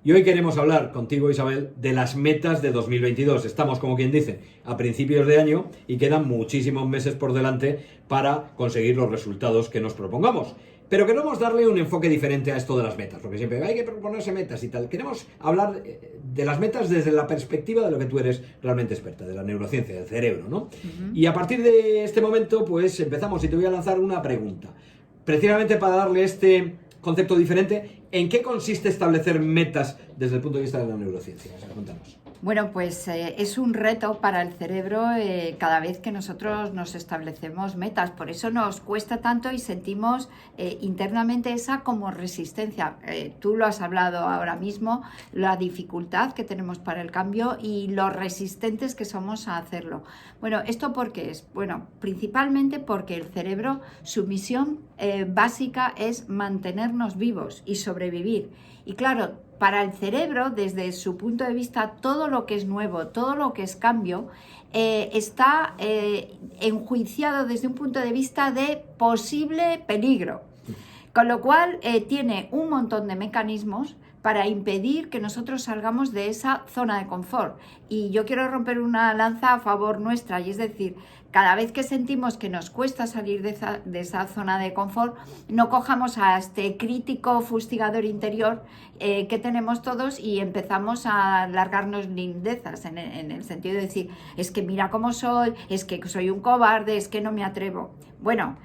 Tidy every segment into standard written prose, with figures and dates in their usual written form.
Y hoy queremos hablar contigo, Isabel, de las metas de 2022. Estamos, como quien dice, a principios de año y quedan muchísimos meses por delante para conseguir los resultados que nos propongamos. Pero queremos darle un enfoque diferente a esto de las metas, porque siempre hay que proponerse metas y tal. Queremos hablar de las metas desde la perspectiva de lo que tú eres realmente experta, de la neurociencia, del cerebro, ¿no? Y a partir de este momento, pues empezamos y te voy a lanzar una pregunta. Precisamente para darle este concepto diferente, ¿en qué consiste establecer metas desde el punto de vista de la neurociencia? O sea, cuéntanos. Bueno, pues es un reto para el cerebro cada vez que nosotros nos establecemos metas. Por eso nos cuesta tanto y sentimos internamente esa como resistencia. Tú lo has hablado ahora mismo, la dificultad que tenemos para el cambio y los resistentes que somos a hacerlo. Bueno, ¿esto por qué es? Bueno, principalmente porque el cerebro, su misión básica es mantenernos vivos y sobrevivir. Y claro, para el cerebro, desde su punto de vista, todo lo que es nuevo, todo lo que es cambio, está enjuiciado desde un punto de vista de posible peligro. Con lo cual, tiene un montón de mecanismos para impedir que nosotros salgamos de esa zona de confort. Y yo quiero romper una lanza a favor nuestra, y es decir, cada vez que sentimos que nos cuesta salir de esa zona de confort, no cojamos a este crítico fustigador interior que tenemos todos y empezamos a largarnos lindezas en el sentido de decir, es que mira cómo soy, es que soy un cobarde, es que no me atrevo. Bueno,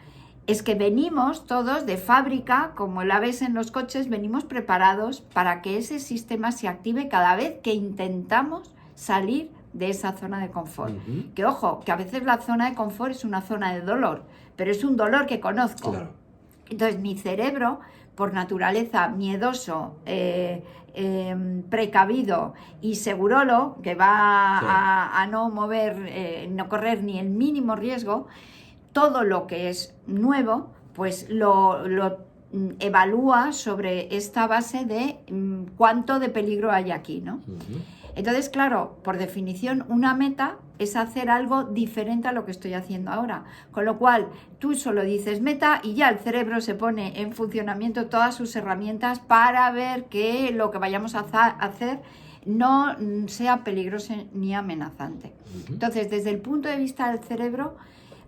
es que venimos todos de fábrica, como la ves en los coches, venimos preparados para que ese sistema se active cada vez que intentamos salir de esa zona de confort. Que ojo, que a veces la zona de confort es una zona de dolor, pero es un dolor que conozco. Claro. Entonces mi cerebro, por naturaleza miedoso, precavido y segurolo, que va a no mover, no correr ni el mínimo riesgo, todo lo que es nuevo, pues lo evalúa sobre esta base de cuánto de peligro hay aquí, ¿no? Entonces, claro, por definición, una meta es hacer algo diferente a lo que estoy haciendo ahora. Con lo cual, tú solo dices meta y ya el cerebro se pone en funcionamiento todas sus herramientas para ver que lo que vayamos a hacer no sea peligroso ni amenazante. Entonces, desde el punto de vista del cerebro,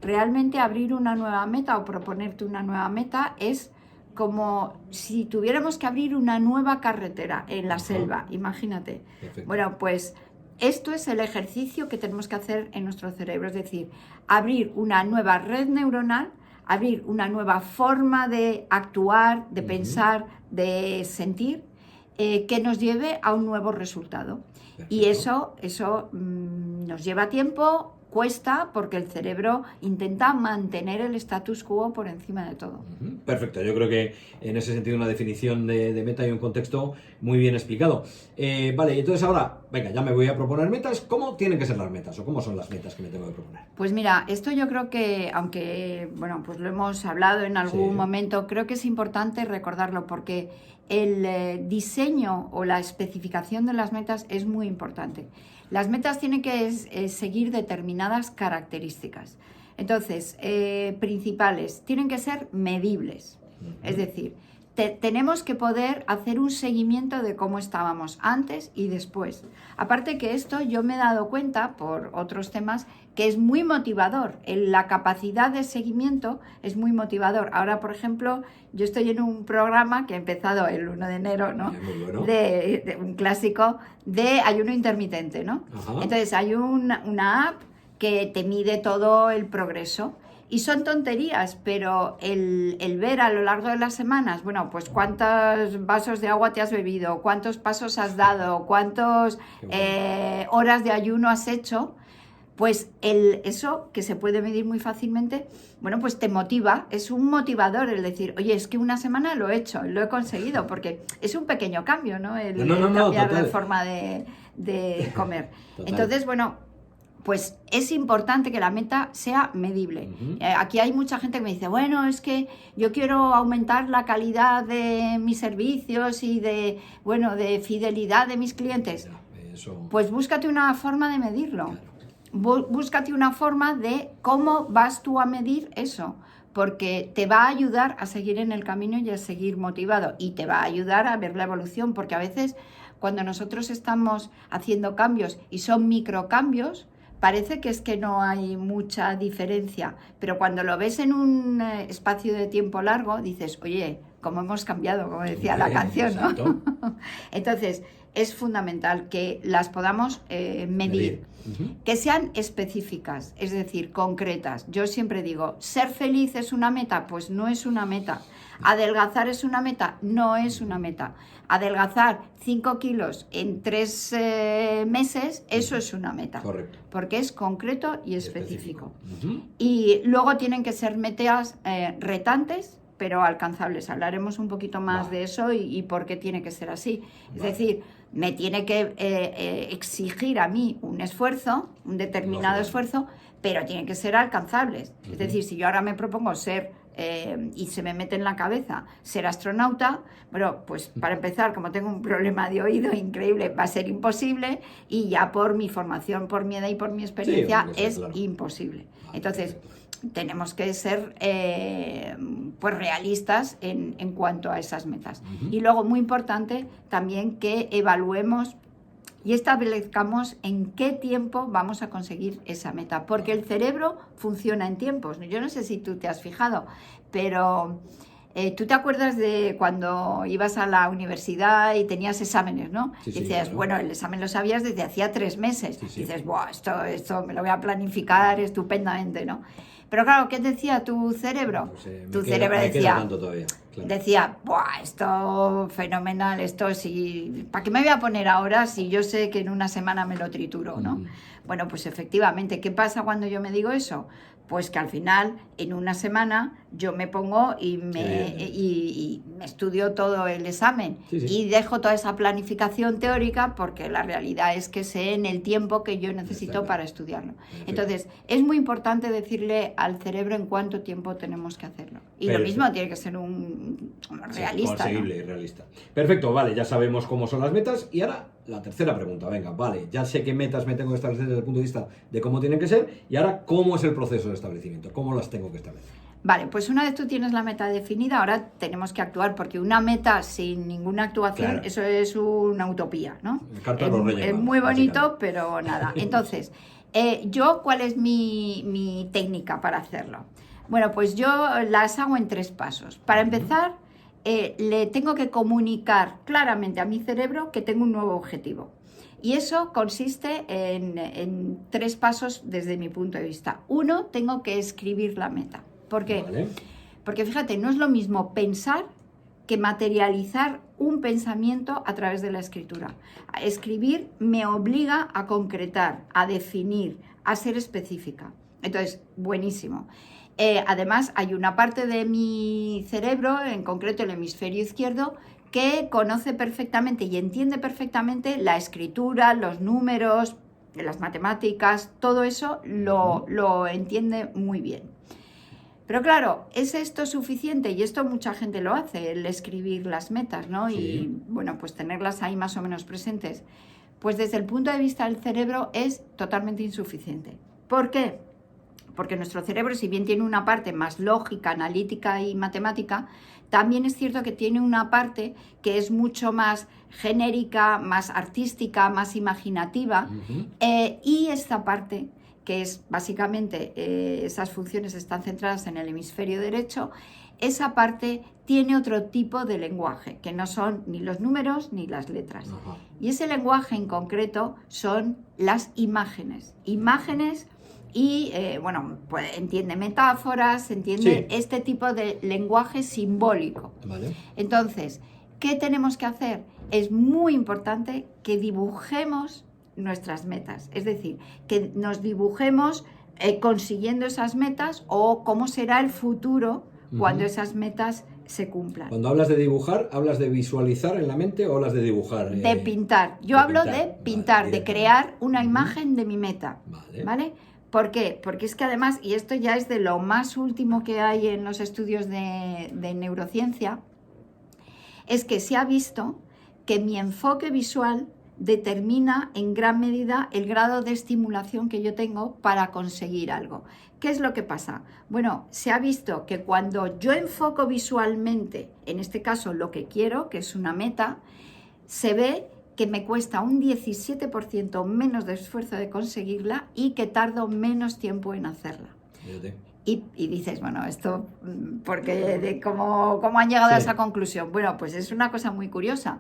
realmente abrir una nueva meta o proponerte una nueva meta es como si tuviéramos que abrir una nueva carretera en la selva, imagínate. Perfecto. Bueno, pues esto es el ejercicio que tenemos que hacer en nuestro cerebro, es decir, abrir una nueva red neuronal, abrir una nueva forma de actuar, de pensar, de sentir, que nos lleve a un nuevo resultado. Perfecto. Y eso nos lleva tiempo, cuesta, porque el cerebro intenta mantener el status quo por encima de todo. Perfecto, yo creo que en ese sentido una definición de meta y un contexto muy bien explicado. Vale, y entonces ahora, venga, ya me voy a proponer metas. ¿Cómo tienen que ser las metas o cómo son las metas que me tengo que proponer? Pues mira, esto yo creo que, aunque, bueno, pues lo hemos hablado en algún momento, creo que es importante recordarlo porque el diseño o la especificación de las metas es muy importante. Las metas tienen que seguir determinadas características. Entonces, principales, tienen que ser medibles. Es decir, tenemos que poder hacer un seguimiento de cómo estábamos antes y después. Aparte que esto yo me he dado cuenta por otros temas que es muy motivador. La capacidad de seguimiento es muy motivador. Ahora, por ejemplo, yo estoy en un programa que ha empezado el 1 de enero, ¿no? Muy bueno. de un clásico de ayuno intermitente, ¿no? Entonces hay una app que te mide todo el progreso. Y son tonterías, pero el ver a lo largo de las semanas, bueno, pues cuántos vasos de agua te has bebido, cuántos pasos has dado, cuántas horas de ayuno has hecho, pues eso que se puede medir muy fácilmente, bueno, pues te motiva, es un motivador el decir, oye, es que una semana lo he hecho, lo he conseguido, porque es un pequeño cambio, ¿no? El cambiar de forma de comer. Entonces, bueno, pues es importante que la meta sea medible. Aquí hay mucha gente que me dice, bueno, es que yo quiero aumentar la calidad de mis servicios y de fidelidad de mis clientes. Pues búscate una forma de medirlo. Búscate una forma de cómo vas tú a medir eso. porque te va a ayudar a seguir en el camino y a seguir motivado, y te va a ayudar a ver la evolución, porque a veces cuando nosotros estamos haciendo cambios y son microcambios, parece que es que no hay mucha diferencia, pero cuando lo ves en un espacio de tiempo largo, dices, oye, cómo hemos cambiado, como decía la canción, ¿no? Entonces, es fundamental que las podamos medir, que sean específicas, es decir, concretas. Yo siempre digo, ¿ser feliz es una meta? Pues no es una meta. ¿Adelgazar es una meta? No es una meta. Adelgazar 5 kilos en 3 meses, eso es una meta. Correcto. Porque es concreto y específico. Y luego tienen que ser metas retantes, pero alcanzables. Hablaremos un poquito más de eso y por qué tiene que ser así. Es decir, me tiene que exigir a mí un esfuerzo, un determinado esfuerzo, pero tienen que ser alcanzables. Es decir, si yo ahora me propongo ser, y se me mete en la cabeza ser astronauta, bueno, pues para empezar, como tengo un problema de oído increíble, va a ser imposible, y ya por mi formación, por mi edad y por mi experiencia, es imposible. Entonces, tenemos que ser pues realistas en cuanto a esas metas. Y luego, muy importante, también que evaluemos y establezcamos en qué tiempo vamos a conseguir esa meta, porque el cerebro funciona en tiempos. Yo no sé si tú te has fijado, pero tú te acuerdas de cuando ibas a la universidad y tenías exámenes, ¿no? Sí, Dices, claro. bueno, el examen lo sabías desde hacía 3 meses. Sí. Dices, buah, esto me lo voy a planificar estupendamente, ¿no? Pero claro, ¿qué decía tu cerebro? Tu cerebro decía, decía, ¡buah, esto fenomenal! Esto sí, ¿para qué me voy a poner ahora si yo sé que en una semana me lo trituro, ¿no? Bueno, pues efectivamente, ¿qué pasa cuando yo me digo eso? Pues que al final, en una semana, yo me pongo y me estudio todo el examen y dejo toda esa planificación teórica, porque la realidad es que sé en el tiempo que yo necesito para estudiarlo. Entonces, es muy importante decirle al cerebro en cuánto tiempo tenemos que hacerlo. Y lo mismo tiene que ser un realista. Conseguible y realista. Perfecto, vale, ya sabemos cómo son las metas. Y ahora la tercera pregunta, venga, vale, ya sé qué metas me tengo que establecer desde el punto de vista de cómo tienen que ser, y ahora, ¿cómo es el proceso de establecimiento? ¿Cómo las tengo que establecer? Vale, pues una vez tú tienes la meta definida, ahora tenemos que actuar, porque una meta sin ninguna actuación, eso es una utopía, ¿no? Es muy bonito, pero nada. Entonces, ¿cuál es mi técnica para hacerlo? Bueno, pues yo las hago en 3 pasos. Para empezar, le tengo que comunicar claramente a mi cerebro que tengo un nuevo objetivo. Y eso consiste en 3 pasos desde mi punto de vista. 1, tengo que escribir la meta. ¿Por qué? Vale. Porque fíjate, no es lo mismo pensar que materializar un pensamiento a través de la escritura. Escribir me obliga a concretar, a definir, a ser específica. Entonces, buenísimo. Además, hay una parte de mi cerebro, en concreto el hemisferio izquierdo, que conoce perfectamente y entiende perfectamente la escritura, los números, las matemáticas, todo eso lo entiende muy bien. Pero claro, ¿es esto suficiente? Y esto mucha gente lo hace, el escribir las metas, ¿no? Y bueno, pues tenerlas ahí más o menos presentes. Pues desde el punto de vista del cerebro es totalmente insuficiente. ¿Por qué? Porque nuestro cerebro, si bien tiene una parte más lógica, analítica y matemática, también es cierto que tiene una parte que es mucho más genérica, más artística, más imaginativa, y esta parte, que es básicamente esas funciones están centradas en el hemisferio derecho, esa parte tiene otro tipo de lenguaje, que no son ni los números ni las letras. Y ese lenguaje en concreto son las imágenes. Imágenes y, bueno, pues entiende metáforas, entiende este tipo de lenguaje simbólico. Vale. Entonces, ¿qué tenemos que hacer? Es muy importante que dibujemos nuestras metas, es decir, que nos dibujemos consiguiendo esas metas o cómo será el futuro cuando esas metas se cumplan. Cuando hablas de dibujar, ¿hablas de visualizar en la mente o hablas de dibujar? De pintar. Yo hablo de pintar, de crear una imagen de mi meta. ¿Vale? ¿Por qué? Porque es que además, y esto ya es de lo más último que hay en los estudios de neurociencia, es que se ha visto que mi enfoque visual determina en gran medida el grado de estimulación que yo tengo para conseguir algo. ¿Qué es lo que pasa? Bueno, se ha visto que cuando yo enfoco visualmente, en este caso lo que quiero, que es una meta, se ve que me cuesta un 17% menos de esfuerzo de conseguirla y que tardo menos tiempo en hacerla. Y dices, bueno, esto, porque ¿cómo han llegado a esa conclusión? Bueno, pues es una cosa muy curiosa.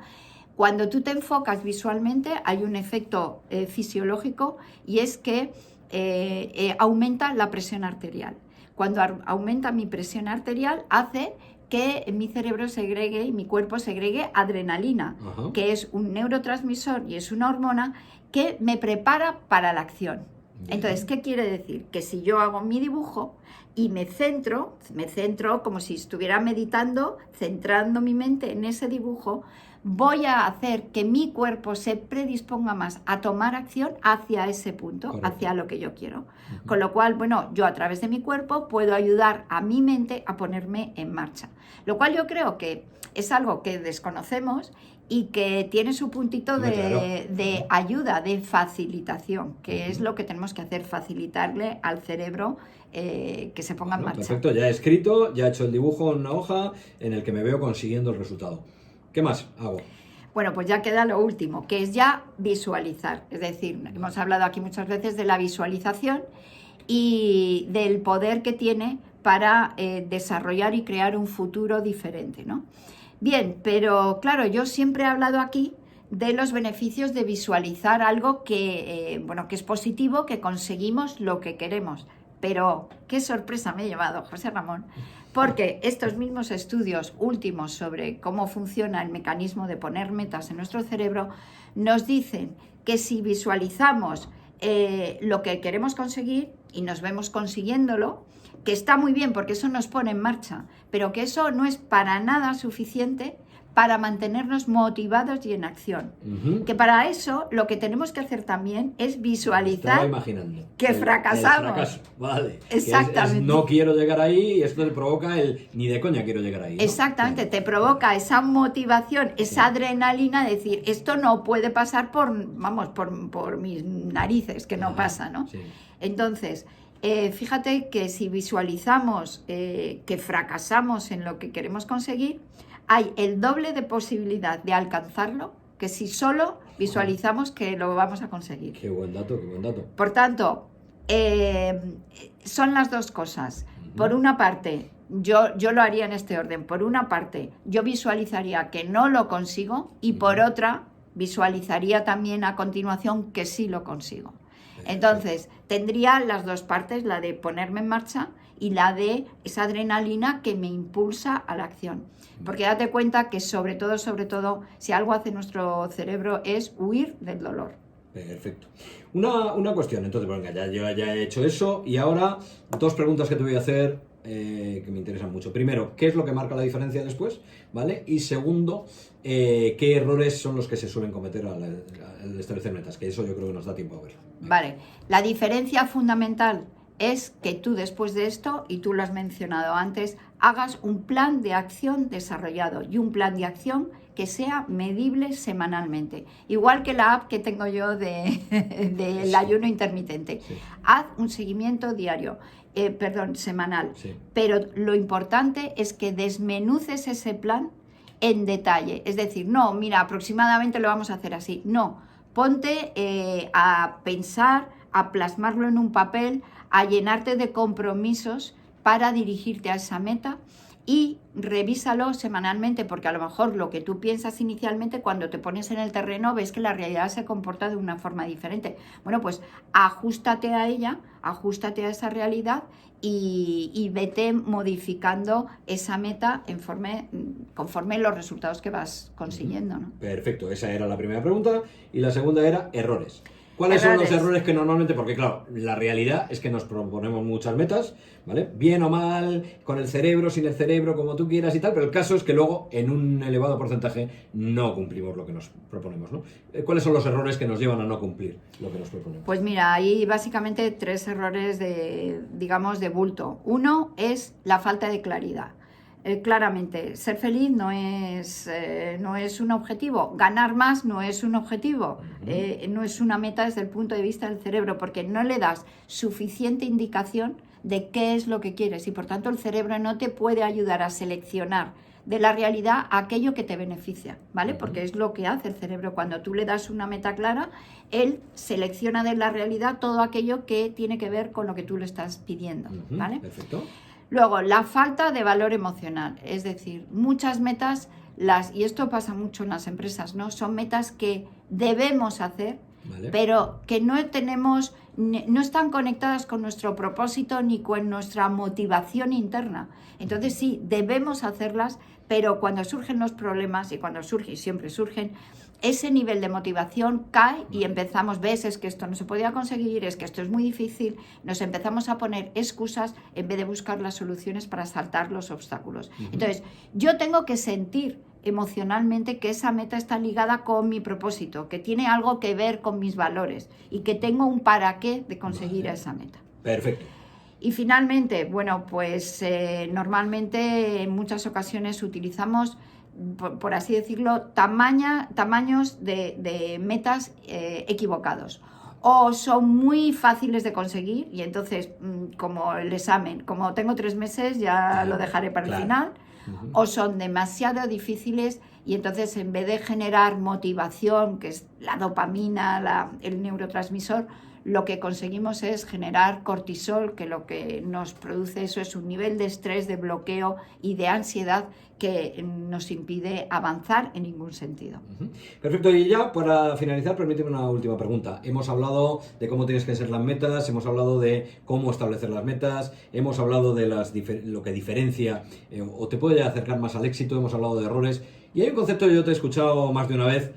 Cuando tú te enfocas visualmente hay un efecto fisiológico y es que aumenta la presión arterial. Cuando aumenta mi presión arterial hace que mi cerebro segregue y mi cuerpo segregue adrenalina, que es un neurotransmisor y es una hormona que me prepara para la acción. Entonces, ¿qué quiere decir? Que si yo hago mi dibujo y me centro como si estuviera meditando, centrando mi mente en ese dibujo, voy a hacer que mi cuerpo se predisponga más a tomar acción hacia ese punto, correcto, hacia lo que yo quiero. Con lo cual, bueno, yo a través de mi cuerpo puedo ayudar a mi mente a ponerme en marcha. Lo cual yo creo que es algo que desconocemos y que tiene su puntito de ayuda, de facilitación, que es lo que tenemos que hacer, facilitarle al cerebro que se ponga en marcha. Perfecto, ya he escrito, ya he hecho el dibujo en una hoja en el que me veo consiguiendo el resultado. ¿Qué más hago? Bueno, pues ya queda lo último, que es ya visualizar. Es decir, hemos hablado aquí muchas veces de la visualización y del poder que tiene para desarrollar y crear un futuro diferente, ¿no? Bien, pero claro, yo siempre he hablado aquí de los beneficios de visualizar algo que es positivo, que conseguimos lo que queremos. Pero qué sorpresa me he llevado, José Ramón, porque estos mismos estudios últimos sobre cómo funciona el mecanismo de poner metas en nuestro cerebro nos dicen que si visualizamos lo que queremos conseguir y nos vemos consiguiéndolo, que está muy bien porque eso nos pone en marcha, pero que eso no es para nada suficiente para mantenernos motivados y en acción. Que para eso lo que tenemos que hacer también es visualizar que fracasamos. El fracaso, vale. Exactamente. No quiero llegar ahí y esto te provoca ni de coña quiero llegar ahí, ¿no? Exactamente, te provoca esa motivación, esa adrenalina de decir, esto no puede pasar por mis narices, que no pasa, ¿no? Sí. Entonces, fíjate que si visualizamos que fracasamos en lo que queremos conseguir, hay el doble de posibilidad de alcanzarlo que si solo visualizamos que lo vamos a conseguir. Qué buen dato, qué buen dato. Por tanto, son las dos cosas. Por una parte, yo lo haría en este orden. Por una parte, yo visualizaría que no lo consigo y por otra, visualizaría también a continuación que sí lo consigo. Entonces, tendría las dos partes, la de ponerme en marcha y la de esa adrenalina que me impulsa a la acción. Porque date cuenta que sobre todo, si algo hace nuestro cerebro es huir del dolor. Perfecto. Una cuestión, entonces, bueno, yo ya he hecho eso y ahora dos preguntas que te voy a hacer que me interesan mucho. Primero, ¿qué es lo que marca la diferencia después? ¿Vale? Y segundo, ¿qué errores son los que se suelen cometer al establecer metas? Que eso yo creo que nos da tiempo a ver. Vale, la diferencia fundamental es que tú después de esto, y tú lo has mencionado antes, hagas un plan de acción desarrollado y un plan de acción que sea medible semanalmente. Igual que la app que tengo yo del ayuno intermitente. Sí. Haz un seguimiento diario, semanal. Sí. Pero lo importante es que desmenuces ese plan en detalle. Es decir, no, mira, aproximadamente lo vamos a hacer así. No, ponte a pensar, a plasmarlo en un papel, a llenarte de compromisos para dirigirte a esa meta y revísalo semanalmente, porque a lo mejor lo que tú piensas inicialmente, cuando te pones en el terreno ves que la realidad se comporta de una forma diferente. Bueno, pues ajústate a ella, ajústate a esa realidad y vete modificando esa meta conforme los resultados que vas consiguiendo, ¿no? Perfecto, esa era la primera pregunta. Y la segunda era errores. ¿Cuáles son los errores que normalmente, porque claro, la realidad es que nos proponemos muchas metas, ¿vale? Bien o mal, con el cerebro, sin el cerebro, como tú quieras y tal, pero el caso es que luego en un elevado porcentaje no cumplimos lo que nos proponemos, ¿no? ¿Cuáles son los errores que nos llevan a no cumplir lo que nos proponemos? Pues mira, hay básicamente tres errores de bulto. Uno es la falta de claridad. claramente, ser feliz no es un objetivo, ganar más no es un objetivo, no es una meta desde el punto de vista del cerebro, porque no le das suficiente indicación de qué es lo que quieres y por tanto el cerebro no te puede ayudar a seleccionar de la realidad aquello que te beneficia, ¿vale? Porque es lo que hace el cerebro. Cuando tú le das una meta clara, él selecciona de la realidad todo aquello que tiene que ver con lo que tú le estás pidiendo, ¿vale? Perfecto. Luego, la falta de valor emocional, es decir, muchas metas, y esto pasa mucho en las empresas, ¿no? Son metas que debemos hacer, Vale. pero que no están conectadas con nuestro propósito ni con nuestra motivación interna. Entonces sí, debemos hacerlas, pero cuando surgen los problemas, y siempre surgen, ese nivel de motivación cae y empezamos, es que esto no se podía conseguir, es que esto es muy difícil, nos empezamos a poner excusas en vez de buscar las soluciones para saltar los obstáculos. Entonces, yo tengo que sentir emocionalmente que esa meta está ligada con mi propósito, que tiene algo que ver con mis valores y que tengo un para qué de conseguir esa meta. Perfecto. Y finalmente, bueno, pues normalmente en muchas ocasiones utilizamos, por así decirlo, tamaños de metas equivocados. O son muy fáciles de conseguir y entonces, como el examen, como tengo 3 meses, ya lo dejaré para el final. O son demasiado difíciles y entonces en vez de generar motivación, que es la dopamina, el neurotransmisor, lo que conseguimos es generar cortisol, que lo que nos produce eso es un nivel de estrés, de bloqueo y de ansiedad que nos impide avanzar en ningún sentido. Perfecto, y ya para finalizar, permíteme una última pregunta. Hemos hablado de cómo tienes que ser las metas, hemos hablado de cómo establecer las metas, hemos hablado de lo que diferencia o te puede acercar más al éxito, hemos hablado de errores, y hay un concepto que yo te he escuchado más de una vez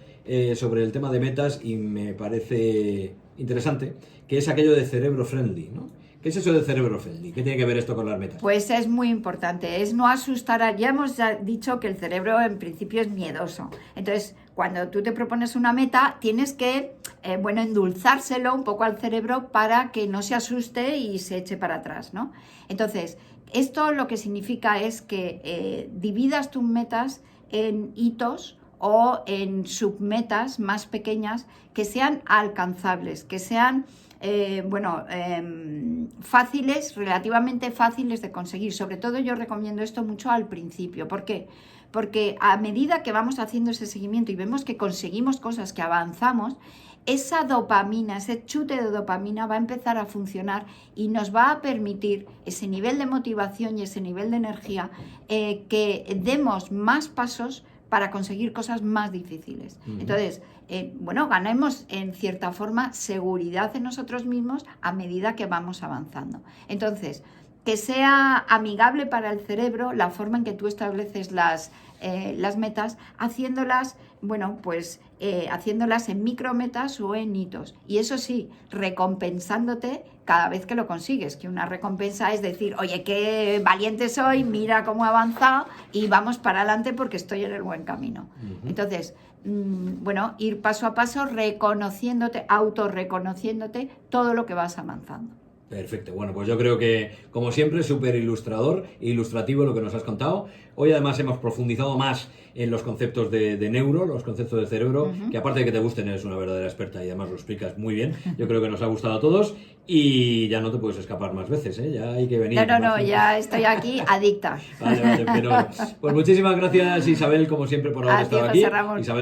sobre el tema de metas y me parece interesante, que es aquello de cerebro friendly, ¿no? ¿Qué es eso de cerebro friendly? ¿Qué tiene que ver esto con las metas? Pues es muy importante, es no asustar. Ya hemos dicho que el cerebro en principio es miedoso. Entonces, cuando tú te propones una meta, tienes que, endulzárselo un poco al cerebro para que no se asuste y se eche para atrás, ¿no? Entonces, esto lo que significa es que dividas tus metas en hitos o en submetas más pequeñas que sean alcanzables, que sean fáciles, relativamente fáciles de conseguir. Sobre todo yo recomiendo esto mucho al principio. ¿Por qué? Porque a medida que vamos haciendo ese seguimiento y vemos que conseguimos cosas, que avanzamos, esa dopamina, ese chute de dopamina va a empezar a funcionar y nos va a permitir ese nivel de motivación y ese nivel de energía que demos más pasos para conseguir cosas más difíciles. Entonces, ganemos en cierta forma seguridad en nosotros mismos a medida que vamos avanzando. Entonces, que sea amigable para el cerebro la forma en que tú estableces las metas, haciéndolas en micrometas o en hitos. Y eso sí, recompensándote cada vez que lo consigues, que una recompensa es decir, oye, qué valiente soy, mira cómo he avanzado y vamos para adelante porque estoy en el buen camino. Entonces, ir paso a paso, autorreconociéndote todo lo que vas avanzando. Perfecto, bueno, pues yo creo que, como siempre, súper ilustrador e ilustrativo lo que nos has contado. Hoy además hemos profundizado más en los conceptos de neuro, los conceptos del cerebro, que aparte de que te gusten, eres una verdadera experta y además lo explicas muy bien. Yo creo que nos ha gustado a todos y ya no te puedes escapar más veces, ¿eh? Ya hay que venir. No, ya estoy aquí adicta. Vale, pero pues muchísimas gracias, Isabel, como siempre, por haber estado aquí. Isabel